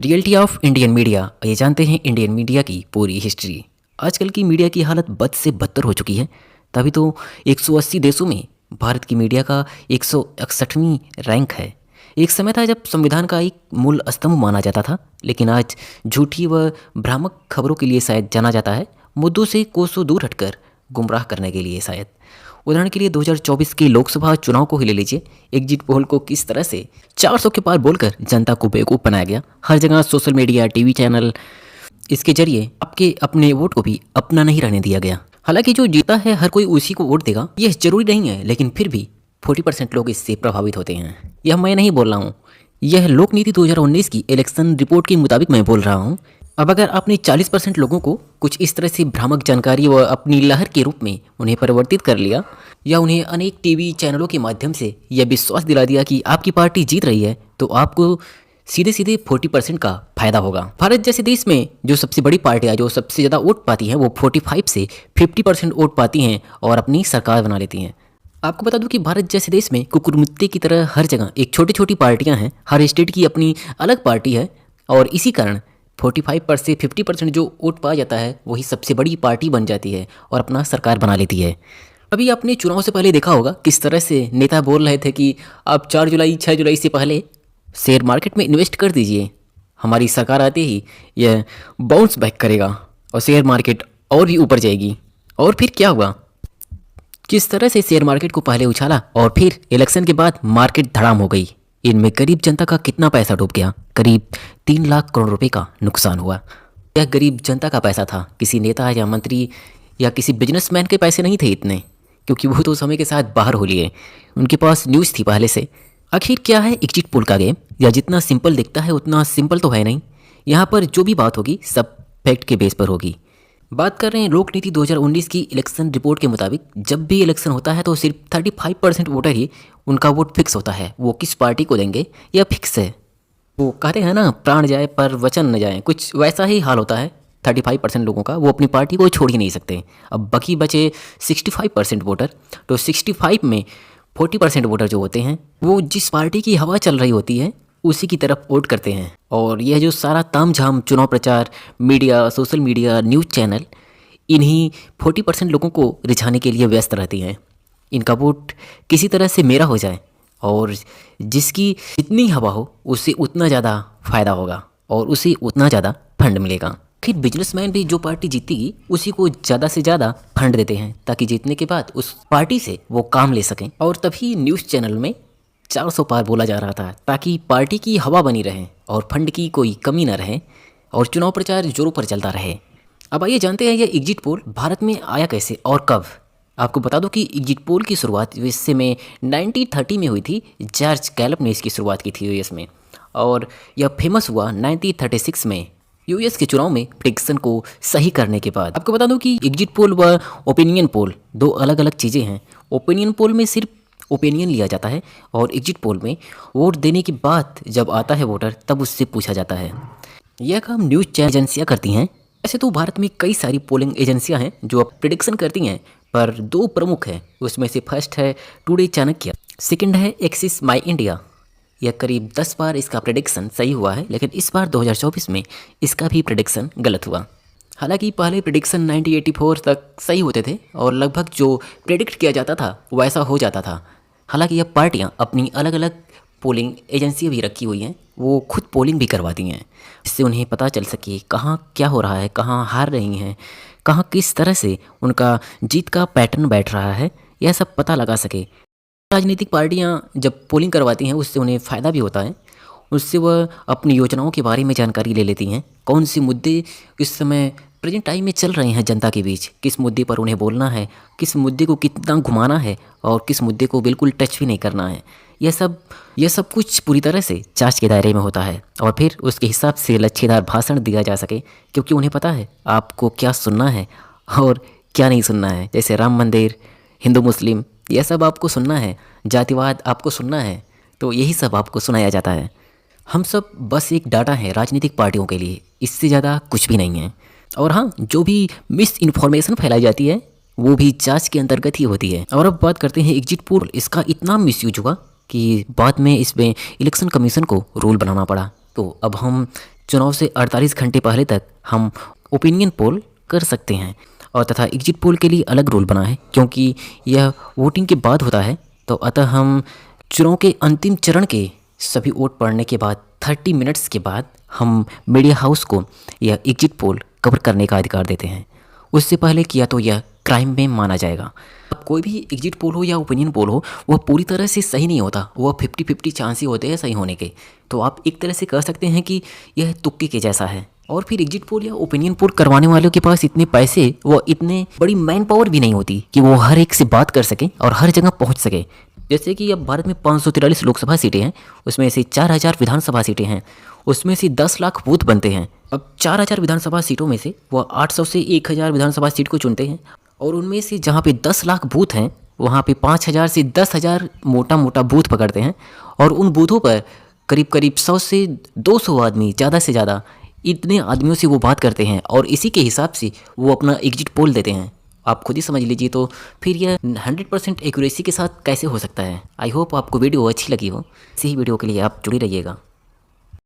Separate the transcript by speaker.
Speaker 1: Reality of Indian media. ये जानते हैं इंडियन मीडिया की पूरी हिस्ट्री। आजकल की मीडिया की हालत बद से बदतर हो चुकी है। तभी तो 180 देशों में भारत की मीडिया का 161वीं रैंक है। एक समय था जब संविधान का एक मूल स्तंभ माना जाता था, लेकिन आज झूठी व भ्रामक खबरों के लिए शायद जाना जाता है, मुद्दों से कोसों दूर हटकर गुमराह करने के लिए शायद। उदाहरण के लिए 2024 के लोकसभा चुनाव को ही ले लीजिए। एग्जिट पोल को किस तरह से 400 के पार बोलकर जनता को बेवकूफ़ बनाया गया। हर जगह सोशल मीडिया, टीवी चैनल, इसके जरिए आपके अपने वोट को भी अपना नहीं रहने दिया गया। हालांकि जो जीता है हर कोई उसी को वोट देगा, यह जरूरी नहीं है, लेकिन फिर भी 40% लोग इससे प्रभावित होते हैं। यह मैं नहीं बोल रहा हूँ, यह लोक नीति 2019 की इलेक्शन रिपोर्ट के मुताबिक मैं बोल रहा हूँ। अब अगर आपने 40% लोगों को कुछ इस तरह से भ्रामक जानकारी व अपनी लहर के रूप में उन्हें परिवर्तित कर लिया, या उन्हें अनेक टीवी चैनलों के माध्यम से यह विश्वास दिला दिया कि आपकी पार्टी जीत रही है, तो आपको सीधे सीधे 40% का फायदा होगा। भारत जैसे देश में जो सबसे बड़ी पार्टियां जो सबसे ज़्यादा वोट पाती हैं, वो 45 से 50% वोट पाती हैं और अपनी सरकार बना लेती हैं। आपको बता दूं कि भारत जैसे देश में कुकुरमुत्ते की तरह हर जगह एक छोटी छोटी पार्टियां हैं। हर स्टेट की अपनी अलग पार्टी है, और इसी कारण 45% से 50% जो वोट पाया जाता है वही सबसे बड़ी पार्टी बन जाती है और अपना सरकार बना लेती है। अभी आपने चुनाव से पहले देखा होगा किस तरह से नेता बोल रहे थे कि आप 4 जुलाई 6 जुलाई से पहले शेयर मार्केट में इन्वेस्ट कर दीजिए, हमारी सरकार आते ही यह बाउंस बैक करेगा और शेयर मार्केट और भी ऊपर जाएगी। और फिर क्या हुआ, किस तरह से शेयर मार्केट को पहले उछाला और फिर इलेक्शन के बाद मार्केट धड़ाम हो गई। इनमें गरीब जनता का कितना पैसा डूब गया, करीब 3 लाख करोड़ रुपए का नुकसान हुआ। यह गरीब जनता का पैसा था, किसी नेता या मंत्री या किसी बिजनेसमैन के पैसे नहीं थे इतने, क्योंकि वो तो समय के साथ बाहर हो लिए, उनके पास न्यूज़ थी पहले से। आखिर क्या है एग्जिट पोल का गेम? या जितना सिंपल दिखता है उतना सिंपल तो है नहीं। यहाँ पर जो भी बात होगी सब फैक्ट के बेस पर होगी। बात कर रहे हैं लोक नीति 2019 की इलेक्शन रिपोर्ट के मुताबिक, जब भी इलेक्शन होता है तो सिर्फ 35% वोटर ही उनका वोट फिक्स होता है, वो किस पार्टी को देंगे यह फिक्स है। वो कहते हैं ना, प्राण जाए पर वचन न जाए, कुछ वैसा ही हाल होता है 35% लोगों का। वो अपनी पार्टी को छोड़ ही नहीं सकते। अब बाकी बचे 65% वोटर, तो 65 में 40% वोटर जो होते हैं वो जिस पार्टी की हवा चल रही होती है उसी की तरफ वोट करते हैं। और यह जो सारा तामझाम चुनाव प्रचार, media, social media, news channel, इन्हीं 40% लोगों को रिझाने के लिए व्यस्त रहती हैं। इनका वोट किसी तरह से मेरा हो जाए, और जिसकी जितनी हवा हो उससे उतना ज़्यादा फायदा होगा और उसे उतना ज़्यादा फंड मिलेगा। फिर बिजनेसमैन भी जो पार्टी जीतेगी उसी को ज़्यादा से ज़्यादा फंड देते हैं, ताकि जीतने के बाद उस पार्टी से वो काम ले सकें। और तभी न्यूज़ चैनल में 400 पार बोला जा रहा था, ताकि पार्टी की हवा बनी रहे और फंड की कोई कमी न रहे और चुनाव प्रचार जोरों पर चलता रहे। अब आइए जानते हैं यह एग्जिट पोल भारत में आया कैसे और कब। आपको बता दो कि एग्जिट पोल की शुरुआत यूएसए में 1930 में हुई थी। जॉर्ज गैलप ने इसकी शुरुआत की थी यूएस में, और यह फेमस हुआ 1936 में यूएस के चुनाव में प्रेडिक्शन को सही करने के बाद। आपको बता दूं कि एग्जिट पोल व ओपिनियन पोल दो अलग अलग चीज़ें हैं। ओपिनियन पोल में सिर्फ ओपिनियन लिया जाता है, और एग्जिट पोल में वोट देने के बाद जब आता है वोटर तब उससे पूछा जाता है। यह काम न्यूज़ चैनल एजेंसियाँ करती हैं। ऐसे तो भारत में कई सारी पोलिंग एजेंसियाँ हैं जो अब प्रिडिक्शन करती हैं, पर दो प्रमुख हैं। उसमें से फर्स्ट है टुडे चाणक्य, सेकंड है एक्सिस माई इंडिया। यह करीब 10 बार इसका प्रेडिक्शन सही हुआ है, लेकिन इस बार 2024 में इसका भी प्रेडिक्शन गलत हुआ। हालांकि पहले प्रेडिक्शन 1984 तक सही होते थे और लगभग जो प्रेडिक्ट किया जाता था वैसा हो जाता था। हालांकि यह पार्टियां अपनी अलग अलग पोलिंग एजेंसियाँ भी रखी हुई हैं, वो खुद पोलिंग भी करवाती हैं, जिससे उन्हें पता चल सके कहाँ क्या हो रहा है, कहाँ हार रही हैं, कहाँ किस तरह से उनका जीत का पैटर्न बैठ रहा है, यह सब पता लगा सके। राजनीतिक पार्टियां जब पोलिंग करवाती हैं उससे उन्हें फ़ायदा भी होता है। उससे वह अपनी योजनाओं के बारे में जानकारी ले लेती हैं, कौन से मुद्दे इस समय प्रेजेंट टाइम में चल रहे हैं जनता के बीच, किस मुद्दे पर उन्हें बोलना है, किस मुद्दे को कितना घुमाना है और किस मुद्दे को बिल्कुल टच भी नहीं करना है। यह सब कुछ पूरी तरह से जांच के दायरे में होता है, और फिर उसके हिसाब से लच्छेदार भाषण दिया जा सके, क्योंकि उन्हें पता है आपको क्या सुनना है और क्या नहीं सुनना है। जैसे राम मंदिर, हिंदू मुस्लिम, यह सब आपको सुनना है, जातिवाद आपको सुनना है, तो यही सब आपको सुनाया जाता है। हम सब बस एक डाटा है राजनीतिक पार्टियों के लिए, इससे ज़्यादा कुछ भी नहीं है। और हाँ, जो भी मिस इन्फॉर्मेशन फैलाई जाती है वो भी जांच के अंतर्गत ही होती है। और अब बात करते हैं एग्जिट पोल। इसका इतना मिसयूज हुआ कि बाद में इसमें इलेक्शन कमीशन को रूल बनाना पड़ा। तो अब हम चुनाव से 48 घंटे पहले तक हम ओपिनियन पोल कर सकते हैं। और तथा एग्जिट पोल के लिए अलग रूल बना है, क्योंकि यह वोटिंग के बाद होता है। तो अतः हम चुनाव के अंतिम चरण के सभी वोट पड़ने के बाद 30 मिनट्स के बाद हम मीडिया हाउस को यह एग्जिट पोल कवर करने का अधिकार देते हैं। उससे पहले किया तो यह क्राइम में माना जाएगा। अब कोई भी एग्जिट पोल हो या ओपिनियन पोल हो, वह पूरी तरह से सही नहीं होता, वह 50-50 चांस ही होते हैं सही होने के। तो आप एक तरह से कह सकते हैं कि यह तुक्के के जैसा है। और फिर एग्जिट पोल या ओपिनियन पोल करवाने वालों के पास इतने पैसे व इतने बड़ी मैन पावर भी नहीं होती कि वो हर एक से बात कर सके और हर जगह पहुंच सके। जैसे कि अब भारत में 543 लोकसभा सीटें हैं, उसमें से 4000 विधानसभा सीटें हैं, उसमें से 10 लाख बूथ बनते हैं। अब 4000 विधानसभा सीटों में से वह 800 से 1000 विधानसभा सीट को चुनते हैं, और उनमें से जहाँ पे 10 लाख बूथ हैं वहाँ पे 5000 से 10,000 मोटा मोटा बूथ पकड़ते हैं। और उन बूथों पर करीब करीब 100 से 200 आदमी, ज़्यादा से ज़्यादा इतने आदमियों से वो बात करते हैं, और इसी के हिसाब से वो अपना एग्जिट पोल देते हैं। आप खुद ही समझ लीजिए, तो फिर यह 100% एक्यूरेसी के साथ कैसे हो सकता है। आई होप आपको वीडियो अच्छी लगी हो। इसी वीडियो के लिए आप जुड़े रहिएगा।